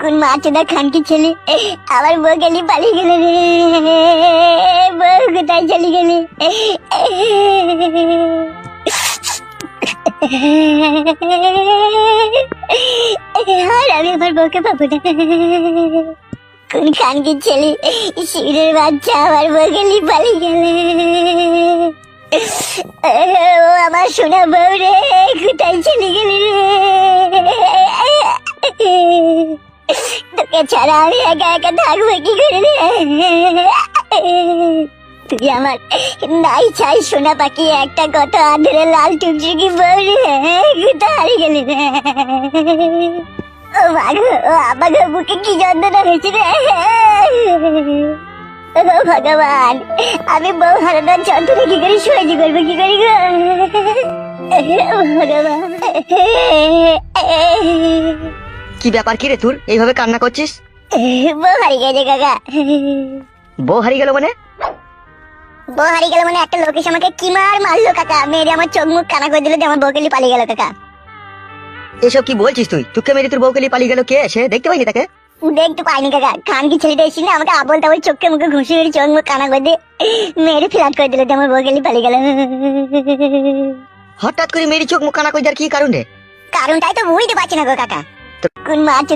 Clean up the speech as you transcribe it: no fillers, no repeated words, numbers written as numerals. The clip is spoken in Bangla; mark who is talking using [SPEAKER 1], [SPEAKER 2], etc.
[SPEAKER 1] কোন মাছটা খানকি ছেলে আমার বউ গেলি পালিয়ে গেল রে। বউ কোথায় চলে গেলি? আর আমি আমার বউকে পাবো না। কোন খানকি ছেলে শিবিরের বাচ্চা আমার বউ গেলি পালিয়ে গেলে। ও আমার সোনা বউ রে, কোথায় চলে গেলি রে? তোকে ছাড়া আমি একা একা থাকবো কি করে রে? তুই আমার নাই চাই সোনা পাখি একটা কত আদরে লাল টুকটুকি বউ রে, কোথায় হারিয়ে গেলি রে? ও মাগো, ও আমাকে বুকে কি যন্ত্রণা হয়েছে রে। ও ভগবান, আমি বউ হারানোর যন্ত্রণা কি করে সহ্য করবো, কি করি গো ভগবান।
[SPEAKER 2] কি ব্যাপার, কি রে তোর এইভাবে কান্না করছিস?
[SPEAKER 1] বউ হারিয়ে গেছে কাকা।
[SPEAKER 2] বউ হারিয়ে গেল মানে?
[SPEAKER 1] বউ হারিয়ে গেল মানে একটা লোক এসে আমাকে কি মারলো কাকা, মেরে আমার চোখ মুখ কানা করে দিল যে আমার বউকে নিয়ে পালিয়ে গেল কাকা।
[SPEAKER 2] এসব কি বলছিস তুই? তোকে মেরে তোর বউকে নিয়ে পালিয়ে গেল কে? সে দেখতে পাইনি তাকে?
[SPEAKER 1] দেখতে পাইনি কাকা, খানকি ছেলেটা এসে না আমাকে আবল তাবল চোখে মুখে ঘুষি মেরে চোখ মুখ কানা করে দিয়ে মেরে ফ্ল্যাট করে দিল যে আমার বউকে নিয়ে পালিয়ে গেল।
[SPEAKER 2] হঠাৎ করে মেরে চোখ মুখ কানা করে দেওয়ার কি কারণ রে?
[SPEAKER 1] কারণটাই তো বুঝতে পারছি না গো কাকা। কোন মাছ